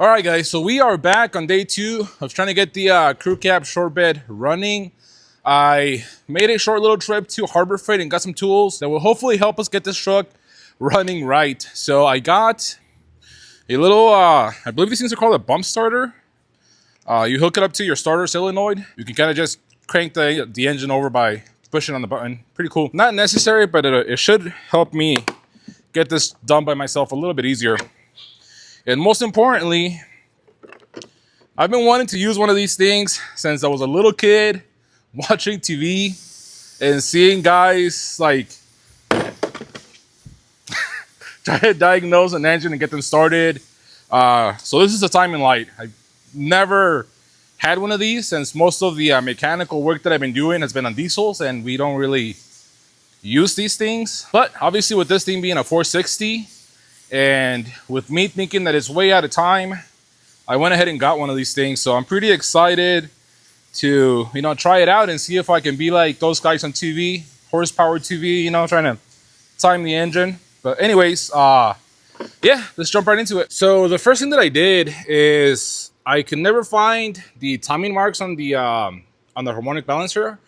All right, guys, so we are back on day 2 of trying to get the crew cab short bed running. I made a short little trip to Harbor Freight and got some tools that will hopefully help us get this truck running right. So I got a little, I believe these things are called a bump starter. You hook it up to your starter solenoid. You can kind of just crank the engine over by pushing on the button. Pretty cool. Not necessary, but it should help me get this done by myself a little bit easier. And most importantly, I've been wanting to use one of these things since I was a little kid, watching TV and seeing guys like try to diagnose an engine and get them started. So this is a timing light. I've never had one of these since most of the mechanical work that I've been doing has been on diesels and we don't really use these things. But obviously with this thing being a 460, and with me thinking that it's way out of time, I went ahead and got one of these things. So I'm pretty excited to, try it out and see if I can be like those guys on TV, horsepower TV, trying to time the engine. But anyways, yeah, let's jump right into it. So the first thing that I did is I could never find the timing marks on the harmonic balancer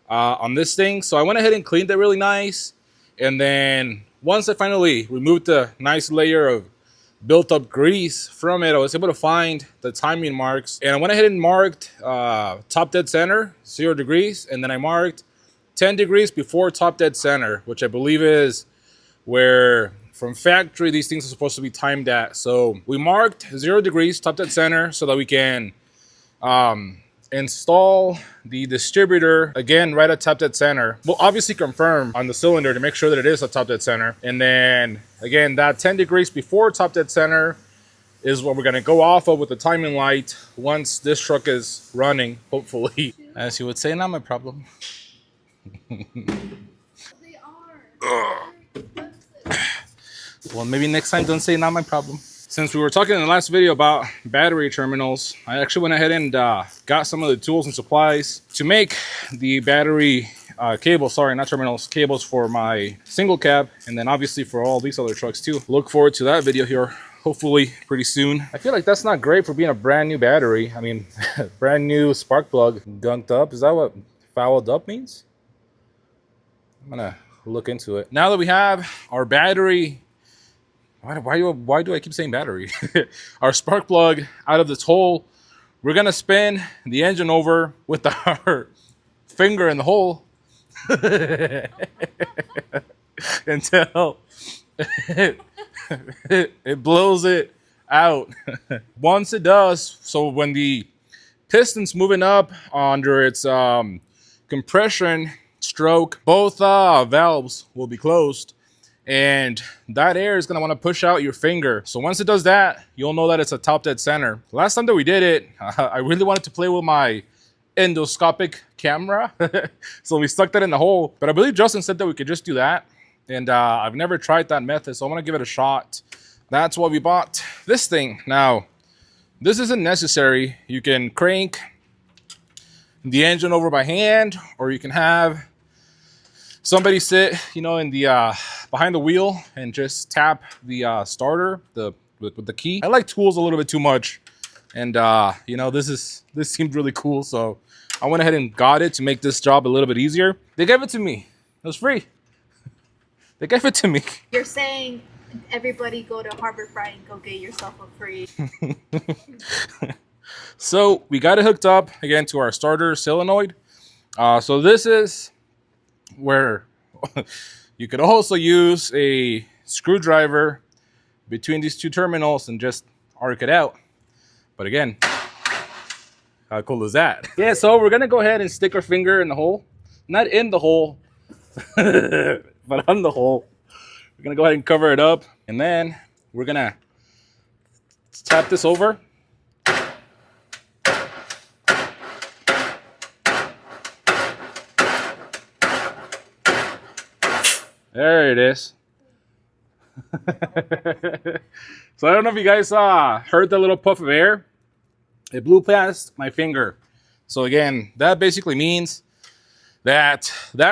on this thing. So I went ahead and cleaned it really nice. And then once I finally removed the nice layer of built up grease from it, I was able to find the timing marks. And I went ahead and marked top dead center, 0 degrees. And then I marked 10 degrees before top dead center, which I believe is where from factory these things are supposed to be timed at. So we marked 0 degrees top dead center so that we can install the distributor again right at top dead center. We'll obviously confirm on the cylinder to make sure that it is at top dead center. And then again, that 10 degrees before top dead center is what we're going to go off of with the timing light once this truck is running, hopefully. As you would say, not my problem. They are. Well, maybe next time don't say not my problem. Since we were talking in the last video about battery terminals, I actually went ahead and got some of the tools and supplies to make the battery cables, sorry, not terminals, cables for my single cab, and then obviously for all these other trucks too. Look forward to that video here, hopefully pretty soon. I feel like that's not great for being a brand new battery. I mean, brand new spark plug gunked up. Is that what fouled up means? I'm gonna look into it. Now that we have our battery, why do I keep saying battery? Our spark plug out of this hole, we're gonna spin the engine over with our finger in the hole until it blows it out. Once it does, so when the piston's moving up under its compression stroke, both valves will be closed. And that air is going to want to push out your finger. So once it does that, you'll know that it's a top dead center. Last time that we did it, I really wanted to play with my endoscopic camera. So we stuck that in the hole. But I believe Justin said that we could just do that. And I've never tried that method, so I'm going to give it a shot. That's why we bought this thing. Now, this isn't necessary. You can crank the engine over by hand, or you can have somebody sit, in the behind the wheel and just tap the starter with the key. I like tools a little bit too much, and this seemed really cool, so I went ahead and got it to make this job a little bit easier. They gave it to me. It was free. They gave it to me. You're saying everybody go to Harbor Freight and go get yourself a free. So we got it hooked up again to our starter solenoid. So this is where you could also use a screwdriver between these two terminals and just arc it out. But again, how cool is that? Yeah, so we're gonna go ahead and stick our finger in the hole. Not in the hole, but on the hole. We're gonna go ahead and cover it up, and then we're gonna tap this over. There it is. So I don't know if you guys heard that little puff of air. It blew past my finger. So again, that basically means that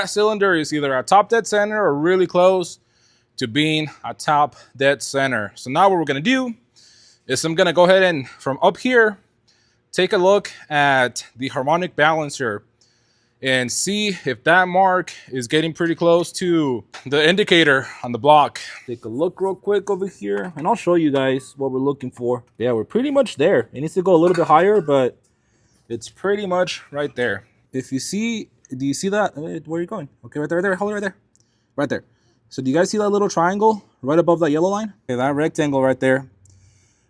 cylinder is either at top dead center or really close to being at top dead center. So now what we're gonna do is I'm gonna go ahead and from up here, take a look at the harmonic balancer and see if that mark is getting pretty close to the indicator on the block. Take a look real quick over here and I'll show you guys what we're looking for. Yeah, we're pretty much there. It needs to go a little bit higher, but it's pretty much right there. If you see, do you see that? Where are you going? Okay, right there, hold it right there. Right there. So do you guys see that little triangle right above that yellow line? Okay, that rectangle right there.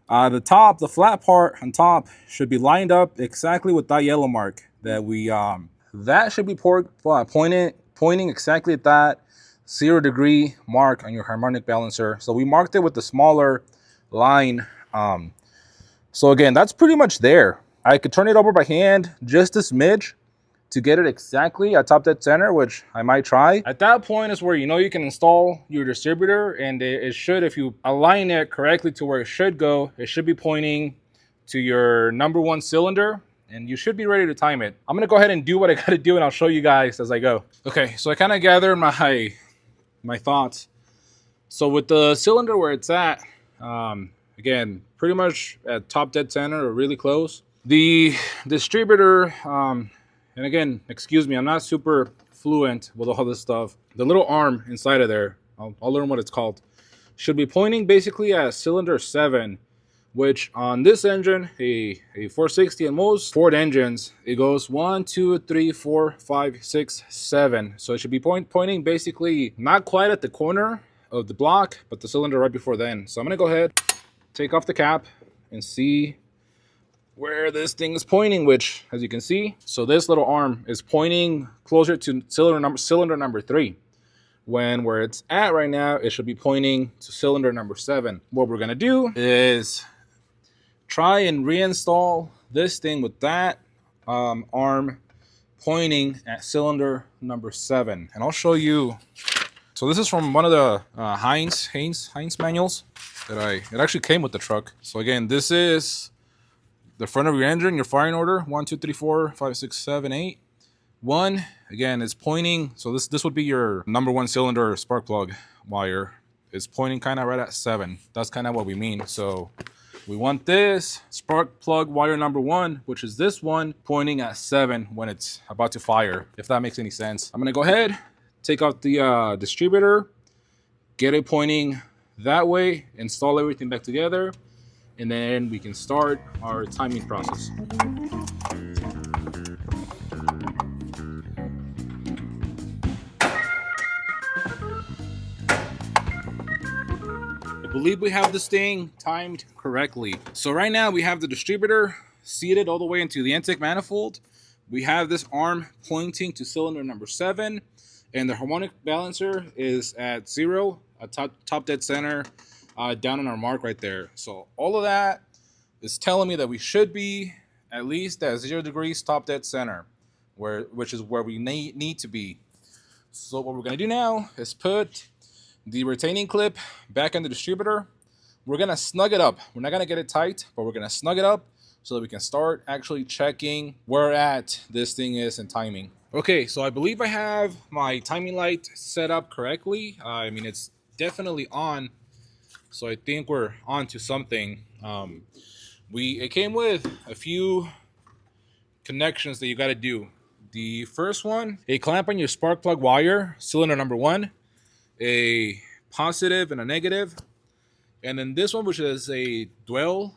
The flat part on top should be lined up exactly with that yellow mark that we that should be pointing exactly at that 0 degree mark on your harmonic balancer. So we marked it with the smaller line. So again, that's pretty much there. I could turn it over by hand just a smidge to get it exactly at top dead center, which I might try. At that point is where you know you can install your distributor, and it should, if you align it correctly to where it should go, it should be pointing to your number 1 cylinder, and you should be ready to time it. I'm gonna go ahead and do what I gotta do, and I'll show you guys as I go. Okay, so I kind of gathered my thoughts. So with the cylinder where it's at, again, pretty much at top dead center or really close. The distributor, and again, excuse me, I'm not super fluent with all this stuff. The little arm inside of there, I'll learn what it's called, should be pointing basically at cylinder 7, which on this engine, a 460, and most Ford engines, it goes 1, 2, 3, 4, 5, 6, 7. So it should be pointing basically not quite at the corner of the block, but the cylinder right before then. So I'm gonna go ahead, take off the cap, and see where this thing is pointing, which, as you can see, so this little arm is pointing closer to cylinder number 3. When where it's at right now, it should be pointing to cylinder number 7. What we're gonna do is try and reinstall this thing with that arm pointing at cylinder number 7. And I'll show you. So this is from one of the Heinz manuals that it actually came with the truck. So again, this is the front of your engine, your firing order, 1, 2, 3, 4, 5, 6, 7, 8. 1, again, is pointing. So this would be your number 1 cylinder spark plug wire. It's pointing kind of right at 7. That's kind of what we mean. So we want this spark plug wire number 1, which is this one, pointing at 7 when it's about to fire, if that makes any sense. I'm gonna go ahead, take out the distributor, get it pointing that way, install everything back together, and then we can start our timing process. I believe we have this thing timed correctly. So right now we have the distributor seated all the way into the intake manifold. We have this arm pointing to cylinder number 7, and the harmonic balancer is at 0, at top dead center, down on our mark right there. So all of that is telling me that we should be at least at 0 degrees top dead center, which is where we need to be. So what we're gonna do now is put the retaining clip back in the distributor. We're gonna snug it up. We're not gonna get it tight, but we're gonna snug it up so that we can start actually checking where at this thing is in timing. Okay, so I believe I have my timing light set up correctly. I mean, it's definitely on. So I think we're on to something. It came with a few connections that you got to do. The first one, a clamp on your spark plug wire, cylinder number 1, a positive and a negative, and then this one, which is a dwell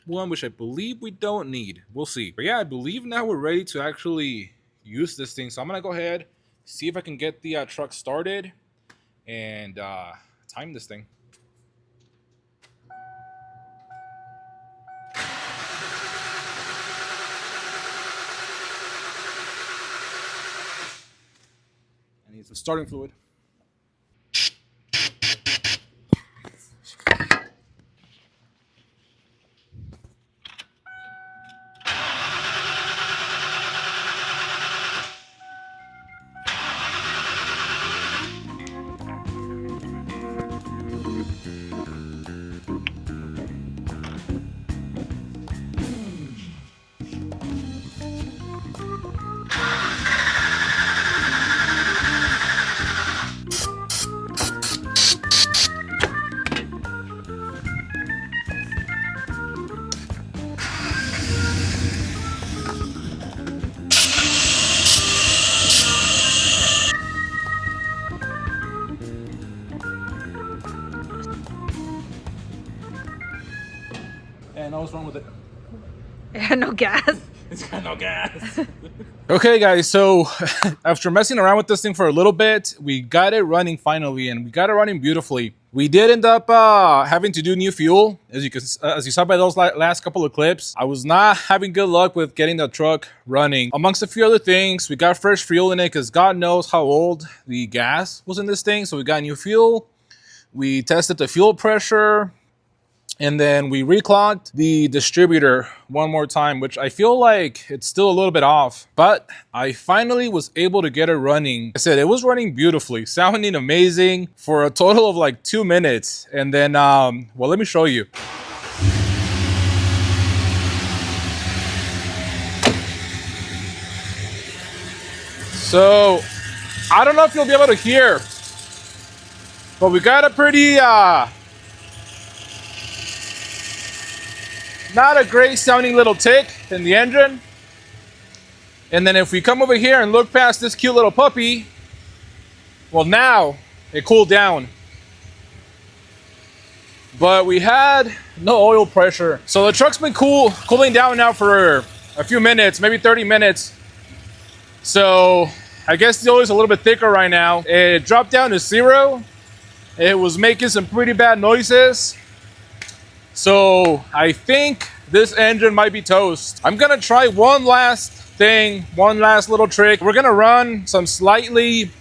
one, which I believe we don't need. We'll see. But yeah, I believe now we're ready to actually use this thing. So I'm gonna go ahead, see if I can get the truck started and time this thing. I need some starting fluid. And what's wrong with it? It had no gas. It's got no gas. Okay, guys, so after messing around with this thing for a little bit, we got it running finally, and we got it running beautifully. We did end up having to do new fuel, as you saw by those last couple of clips. I was not having good luck with getting the truck running. Amongst a few other things, we got fresh fuel in it because God knows how old the gas was in this thing. So we got new fuel. We tested the fuel pressure. And then we reclocked the distributor one more time, which I feel like it's still a little bit off. But I finally was able to get it running. I said it was running beautifully, sounding amazing for a total of like 2 minutes. And then, well, let me show you. So, I don't know if you'll be able to hear, but we got a pretty, not a great sounding little tick in the engine. And then if we come over here and look past this cute little puppy, well, now it cooled down. But we had no oil pressure. So the truck's been cooling down now for a few minutes, maybe 30 minutes. So I guess the oil is a little bit thicker right now. It dropped down to 0. It was making some pretty bad noises. So I think this engine might be toast. I'm gonna try one last thing, one last little trick. We're gonna run some slightly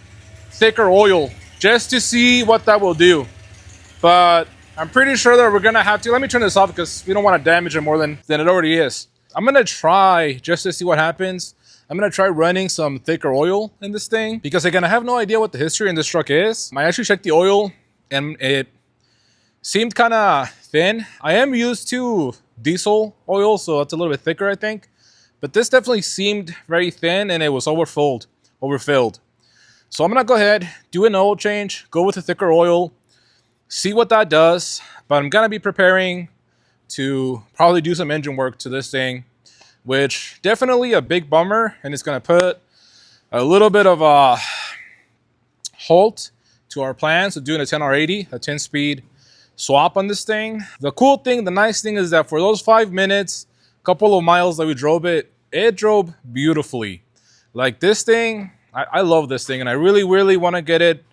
thicker oil just to see what that will do. But I'm pretty sure that we're gonna have to, let me turn this off because we don't wanna damage it more than it already is. I'm gonna try just to see what happens. I'm gonna try running some thicker oil in this thing because again, I have no idea what the history in this truck is. I actually checked the oil and it seemed kind of thin. I am used to diesel oil, so it's a little bit thicker, I think. But this definitely seemed very thin and it was overfilled. So I'm gonna go ahead, do an oil change, go with a thicker oil, see what that does. But I'm gonna be preparing to probably do some engine work to this thing, which definitely a big bummer, and it's gonna put a little bit of a halt to our plans of doing a 10R80, a 10-speed swap on this thing. The cool thing, the nice thing is that for those 5 minutes, couple of miles that we drove it drove beautifully. Like this thing, I love this thing, and I really, really want to get it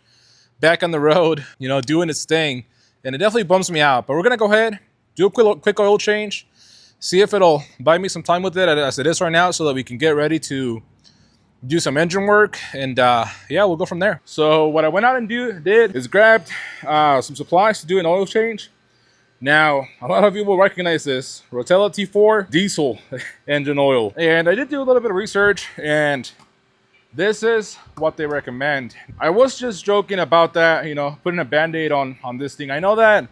back on the road, you know, doing its thing. And it definitely bums me out. But we're gonna go ahead, do a quick oil change, see if it'll buy me some time with it as it is right now, so that we can get ready to do some engine work, and yeah, we'll go from there. So what I went out and did is grabbed some supplies to do an oil change. Now, a lot of you will recognize this Rotella T4 diesel engine oil. And I did do a little bit of research, and this is what they recommend. I was just joking about that, you know, putting a band-aid on this thing. I know that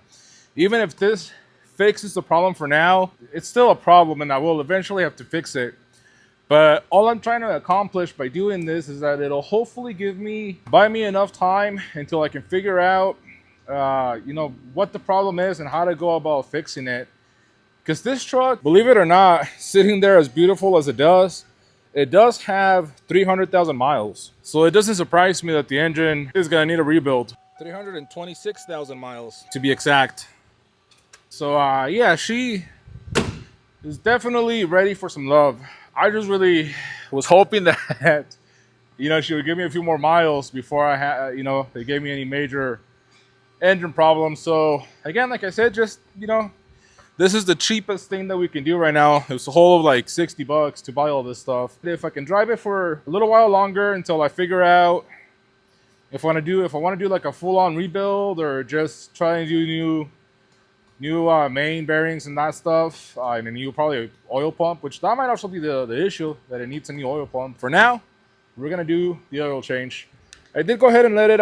even if this fixes the problem for now, it's still a problem, and I will eventually have to fix it. But all I'm trying to accomplish by doing this is that it'll hopefully buy me enough time until I can figure out, you know, what the problem is and how to go about fixing it. Because this truck, believe it or not, sitting there as beautiful as it does have 300,000 miles. So it doesn't surprise me that the engine is gonna need a rebuild. 326,000 miles to be exact. So yeah, she is definitely ready for some love. I just really was hoping that, you know, she would give me a few more miles before I had, you know, they gave me any major engine problems. So again, like I said, just, you know, this is the cheapest thing that we can do right now. It was a whole of like $60 to buy all this stuff. If I can drive it for a little while longer until I figure out if I want to do like a full-on rebuild, or just try and do new main bearings and that stuff, and a new probably oil pump, which that might also be the issue, that it needs a new oil pump. For now, we're gonna do the oil change. I did go ahead and let it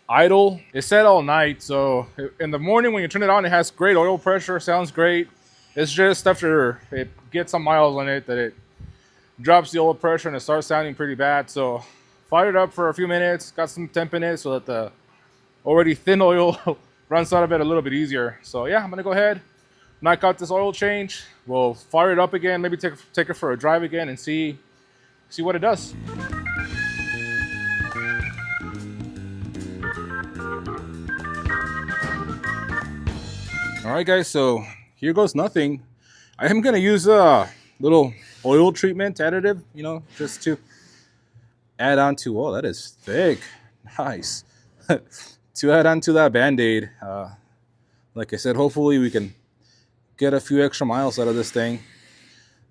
idle. It set all night, so in the morning when you turn it on, it has great oil pressure, sounds great. It's just after it gets some miles on it that it drops the oil pressure and it starts sounding pretty bad. So fired it up for a few minutes, got some temp in it so that the already thin oil runs out of it a little bit easier. So yeah, I'm gonna go ahead, knock out this oil change. We'll fire it up again, maybe take it for a drive again and see what it does. All right, guys, so here goes nothing. I am gonna use a little oil treatment additive, you know, just to add on to. Oh, that is thick. Nice. To add on to that Band-Aid. Like I said, hopefully we can get a few extra miles out of this thing.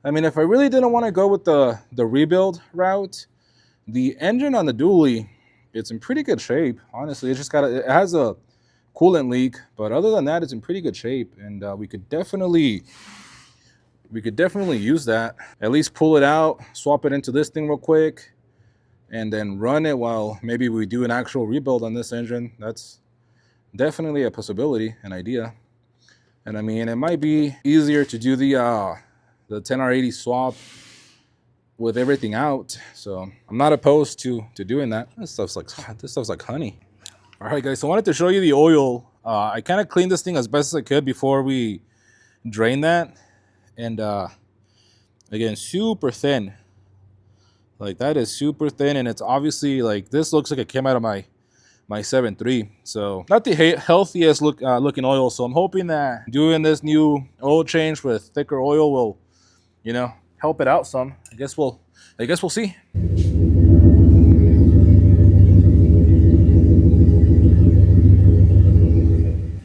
I mean, if I really didn't want to go with the rebuild route, the engine on the dually, it's in pretty good shape. Honestly, it has a coolant leak, but other than that, it's in pretty good shape, and we could definitely use that. At least pull it out, swap it into this thing real quick, and then run it while maybe we do an actual rebuild on this engine. That's definitely a possibility, an idea. And I mean, it might be easier to do the 10R80 swap with everything out. So I'm not opposed to doing that. This stuff's like honey. All right, guys. So I wanted to show you the oil. I kind of cleaned this thing as best as I could before we drain that. And again, super thin. Like that is super thin, and it's obviously like this looks like it came out of my 7.3. So not the healthiest looking oil. So I'm hoping that doing this new oil change with thicker oil will, you know, help it out some. I guess we'll see.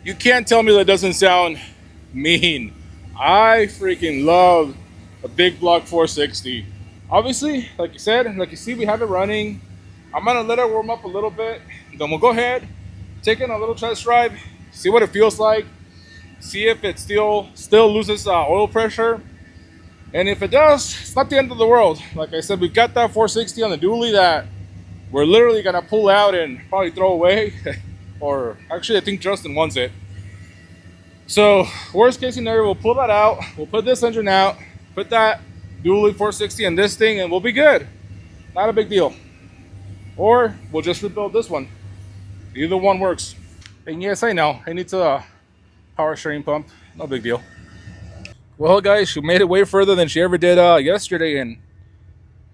You can't tell me that doesn't sound mean. I freaking love a big block 460. Obviously, like you said, like you see, we have it running. I'm gonna let it warm up a little bit. Then we'll go ahead, take it on a little test drive, see what it feels like, see if it still loses oil pressure. And if it does, it's not the end of the world. Like I said, we've got that 460 on the dually that we're literally gonna pull out and probably throw away. Or actually, I think Justin wants it. So worst case scenario, we'll pull that out, we'll put this engine out, put that dually 460 in this thing, and we'll be good. Not a big deal. Or we'll just rebuild this one. Either one works. And yes, I know, it needs a power steering pump. No big deal. Well, guys, she made it way further than she ever did yesterday, and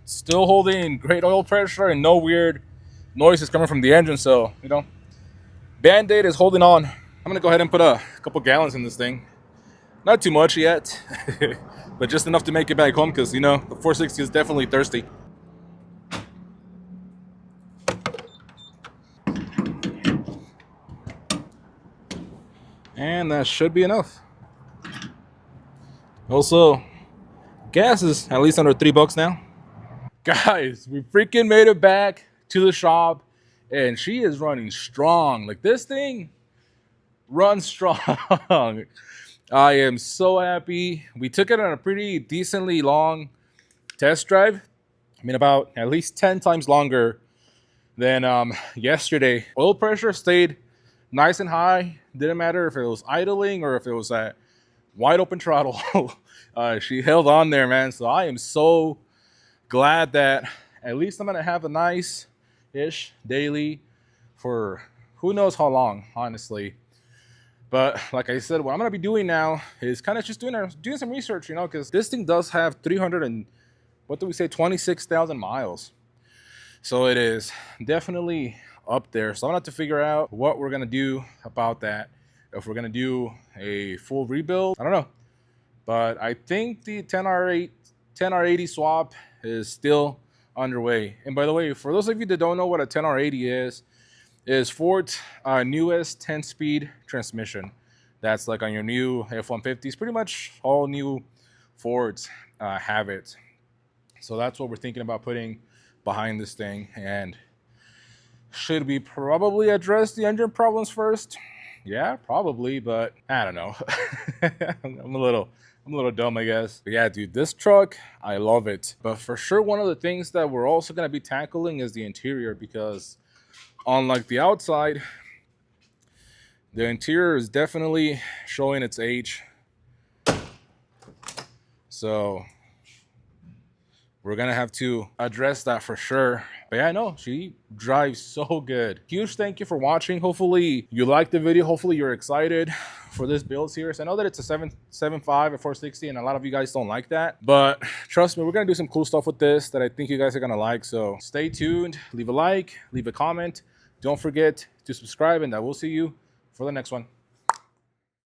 still holding great oil pressure and no weird noises coming from the engine. So, you know, Band-Aid is holding on. I'm gonna go ahead and put a couple gallons in this thing. Not too much yet, but just enough to make it back home, because, you know, the 460 is definitely thirsty. And that should be enough. Also, gas is at least under $3 now. Guys, we freaking made it back to the shop, and she is running strong. Like, this thing runs strong. I am so happy. We took it on a pretty decently long test drive. I mean, about at least 10 times longer than yesterday. Oil pressure stayed nice and high. Didn't matter if it was idling or if it was at wide open throttle. She held on there, man. So I am so glad that at least I'm gonna have a nice-ish daily for who knows how long, honestly. But like I said, what I'm gonna be doing now is kind of just doing some research, you know, because this thing does have 26,000 miles. So it is definitely up there. So I'm gonna have to figure out what we're gonna do about that. If we're gonna do a full rebuild, I don't know. But I think the 10R80 swap is still underway. And by the way, for those of you that don't know what a 10R80 is Ford's newest 10-speed transmission. That's like on your new F-150s. Pretty much all new Fords have it. So that's what we're thinking about putting behind this thing. And should we probably address the engine problems first? Yeah, probably, but I don't know. I'm a little dumb, I guess. But yeah, dude, this truck, I love it. But for sure, one of the things that we're also going to be tackling is the interior, because unlike the outside, the interior is definitely showing its age. So we're gonna have to address that for sure. But yeah, no, she drives so good. Huge thank you for watching. Hopefully you liked the video. Hopefully you're excited for this build series. I know that it's a 7.5 at 460, and a lot of you guys don't like that. But trust me, we're gonna do some cool stuff with this that I think you guys are gonna like. So stay tuned, leave a like, leave a comment. Don't forget to subscribe, and I will see you for the next one.